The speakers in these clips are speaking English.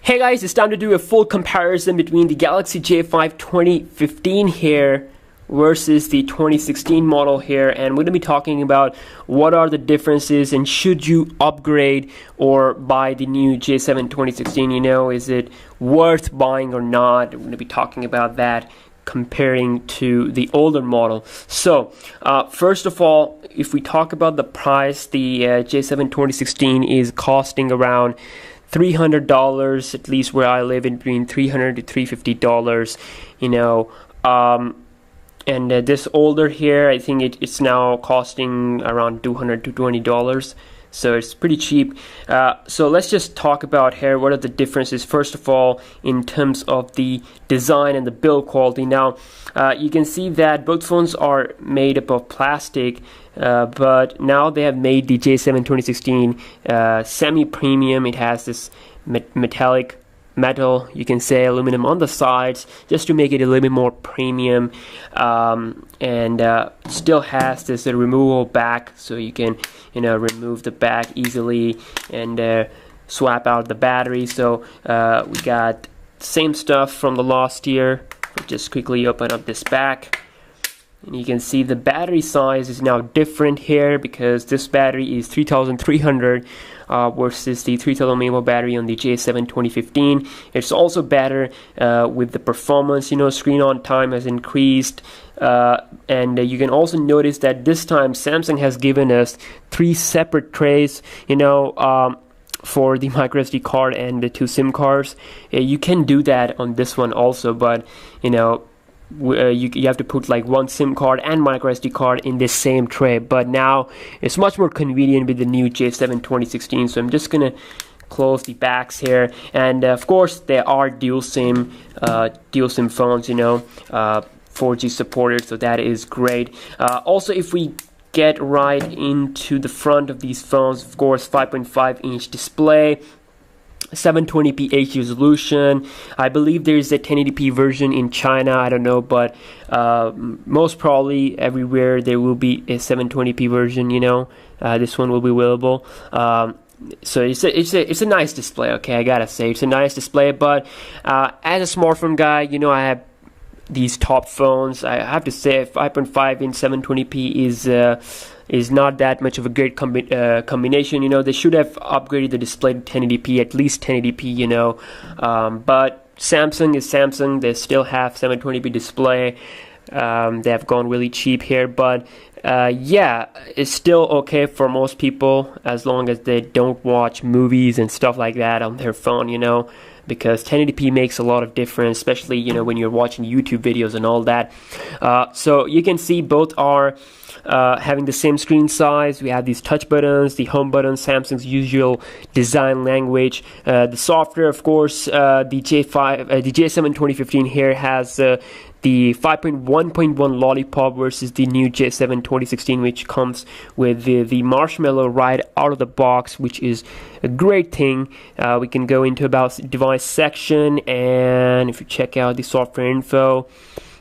Hey guys, it's time to do a full comparison between the Galaxy J5 2015 here versus the 2016 model here, and we're going to be talking about what are the differences and should you upgrade or buy the new J7 2016. Is it worth buying or not? We're going to be talking about that, comparing to the older model. So first of all, if we talk about the price, the J7 2016 is costing around $300, at least where I live, in between $300 to $350. And this older here, I think it's now costing around $200 to $220. So it's pretty cheap. So let's just talk about here what are the differences. First of all, in terms of the design and the build quality. Now you can see that both phones are made up of plastic, but now they have made the J7 2016 semi-premium. It has this metallic metal, you can say, aluminum on the sides, just to make it a little bit more premium, and still has this removable back, so you can remove the back easily and swap out the battery. So we got same stuff from the last year. Just quickly open up this back, and you can see the battery size is now different here, because this battery is 3300 versus the 3000 mAh battery on the J7 2015. It's also better with the performance. Screen on time has increased, and you can also notice that this time Samsung has given us 3 separate trays for the microSD card and the 2 SIM cards. You can do that on this one also, but you have to put like 1 SIM card and microSD card in this same tray. But now it's much more convenient with the new J7 2016. So I'm just gonna close the backs here, and of course there are dual SIM phones, 4G supported, so that is great. Also, if we get right into the front of these phones, of course, 5.5-inch display, 720p HD resolution. I believe there is a 1080p version in China, I don't know, but most probably everywhere there will be a 720p version. This one will be available. So it's a nice display. Okay, I gotta say it's a nice display. But as a smartphone guy, I have these top phones. I have to say 5.5 in 720p is not that much of a great combination. They should have upgraded the display to 1080p, at least 1080p. But Samsung is Samsung. They still have 720p display. They have gone really cheap here, but yeah, it's still okay for most people, as long as they don't watch movies and stuff like that on their phone, because 1080p makes a lot of difference, especially when you're watching YouTube videos and all that. So you can see both are having the same screen size. We have these touch buttons, the home button, Samsung's usual design language. The software, of course, the J7 2015 here has the 5.1.1 Lollipop versus the new J7 2016, which comes with the Marshmallow right out of the box, which is a great thing. We can go into about device section, and if you check out the software info,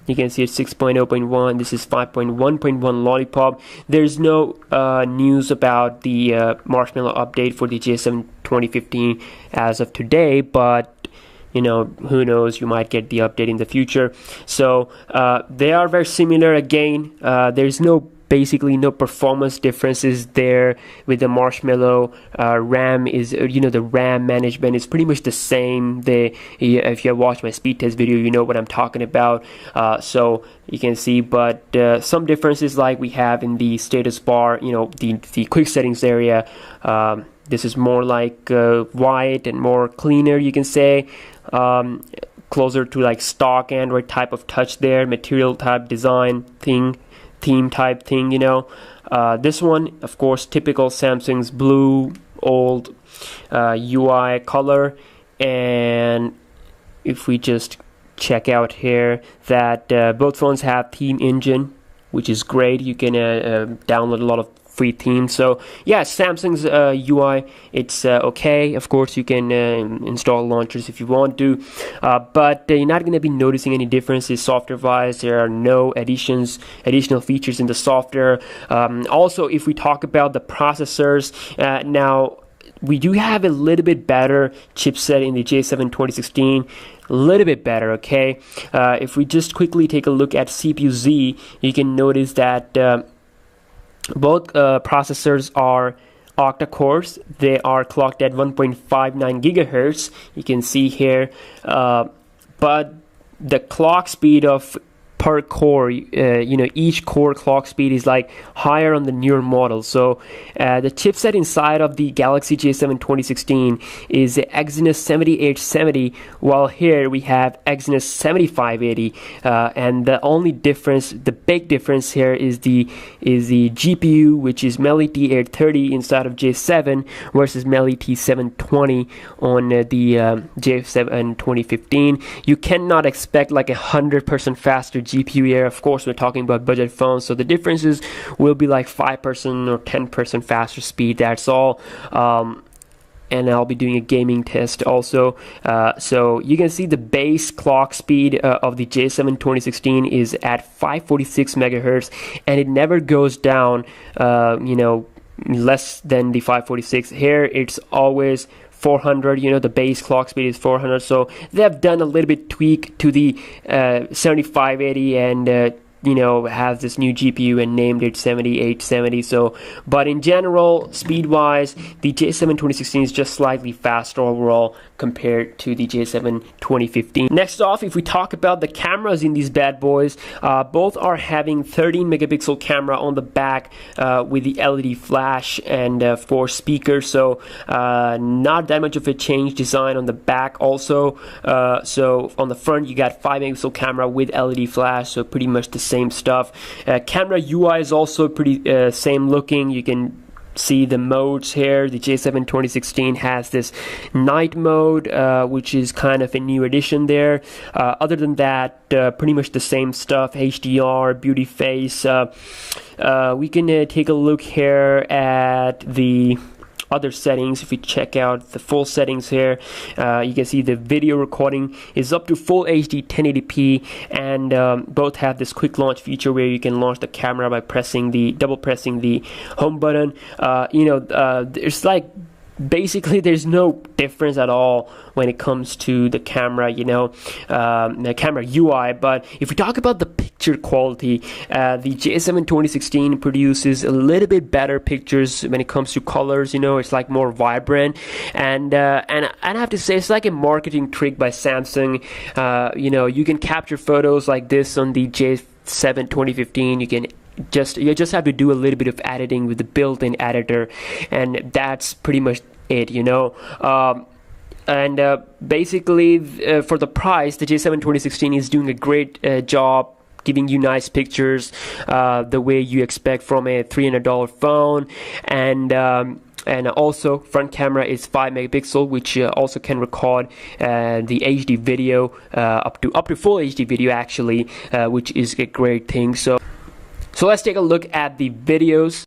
you can see it's 6.0.1. This is 5.1.1 Lollipop. There's no news about the Marshmallow update for the J7 2015 as of today, but who knows, you might get the update in the future. So they are very similar. Again, there's basically no performance differences there with the Marshmallow. RAM is, the RAM management is pretty much the same. If you have watched my speed test video, you know what I'm talking about. So you can see, but some differences like we have in the status bar, the quick settings area. This is more like white and more cleaner, you can say. Closer to like stock Android type of touch there, material type design theme type thing. This one, of course, typical Samsung's blue old UI color. And if we just check out here that both phones have theme engine, which is great. You can download a lot of free themes. So yeah, Samsung's UI, it's okay. Of course, you can install launchers if you want to, but you're not going to be noticing any differences software wise. There are no additional features in the software. Also, if we talk about the processors, now we do have a little bit better chipset in the J7 2016, a little bit better. Okay, if we just quickly take a look at CPU Z, you can notice that both processors are octa cores. They are clocked at 1.59 gigahertz. You can see here, but the clock speed of per core, each core clock speed is like higher on the newer model. So the chipset inside of the Galaxy J7 2016 is the Exynos 7870, while here we have Exynos 7580, and the only difference, the big difference here is the GPU, which is Meli T830 inside of J7 versus Meli T720 on the J7 2015. You cannot expect like 100% faster GPU here. Of course, we're talking about budget phones, so the differences will be like 5% or 10% faster speed. That's all. And I'll be doing a gaming test also. So you can see the base clock speed of the J7 2016 is at 546 megahertz, and it never goes down, less than the 546. Here, it's always 400. The base clock speed is 400, so they have done a little bit tweak to the 7580 and has this new GPU and named it 7870. So, but in general, speed wise, the J7 2016 is just slightly faster overall compared to the J7 2015. Next off, if we talk about the cameras in these bad boys, both are having 13 megapixel camera on the back with the LED flash and 4 speakers. So not that much of a change design on the back also. So on the front, you got 5 megapixel camera with LED flash, so pretty much the same stuff. Camera UI is also pretty same looking. You can see the modes here. The J7 2016 has this night mode, which is kind of a new addition there. Other than that, pretty much the same stuff. HDR, beauty face. We can take a look here at the other settings. If we check out the full settings here, you can see the video recording is up to full HD 1080p, and both have this quick launch feature where you can launch the camera by double pressing the home button. It's like basically there's no difference at all when it comes to the camera, the camera UI. But if we talk about the picture quality, the J7 2016 produces a little bit better pictures when it comes to colors. It's like more vibrant, and I have to say it's like a marketing trick by Samsung. You can capture photos like this on the J7 2015. You just have to do a little bit of editing with the built-in editor, and that's pretty much it. Basically, for the price, the J7 2016 is doing a great job giving you nice pictures the way you expect from a $300 phone. And also, front camera is 5 megapixel, which also can record the HD video up to full HD video actually, which is a great thing. So let's take a look at the videos.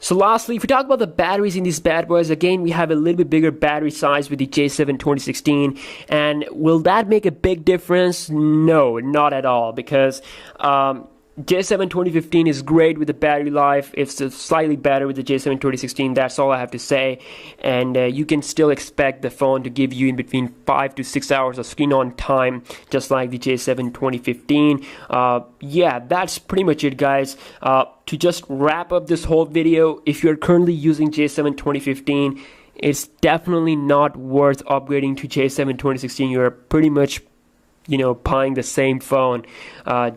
So lastly, if we talk about the batteries in these bad boys, again, we have a little bit bigger battery size with the J7 2016. And will that make a big difference? No, not at all, because J7 2015 is great with the battery life. It's slightly better with the J7 2016. That's all I have to say. And you can still expect the phone to give you in between 5 to 6 hours of screen on time, just like the J7 2015. Yeah, that's pretty much it, guys. To just wrap up this whole video, if you're currently using J7 2015, it's definitely not worth upgrading to J7 2016. You're pretty much, you know, buying the same phone,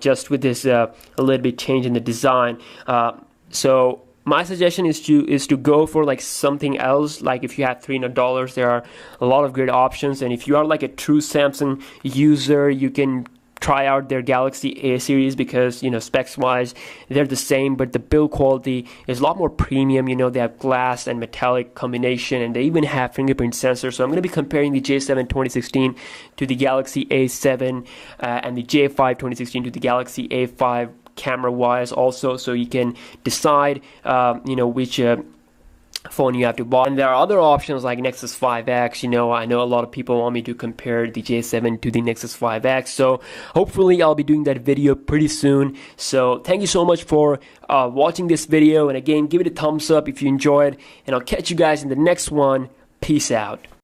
just with this a little bit change in the design. So my suggestion is to go for like something else. Like if you have $300, there are a lot of great options, and if you are like a true Samsung user, you can try out their Galaxy A series, because, you know, specs wise they're the same, but the build quality is a lot more premium. You know, they have glass and metallic combination, and they even have fingerprint sensor. So I'm going to be comparing the J7 2016 to the Galaxy A7, and the J5 2016 to the Galaxy A5 camera wise also, so you can decide you know, which phone you have to buy. And there are other options like Nexus 5X. You know, I know a lot of people want me to compare the J7 to the Nexus 5X, so hopefully I'll be doing that video pretty soon. So thank you so much for watching this video, and again, give it a thumbs up if you enjoyed, and I'll catch you guys in the next one. Peace out.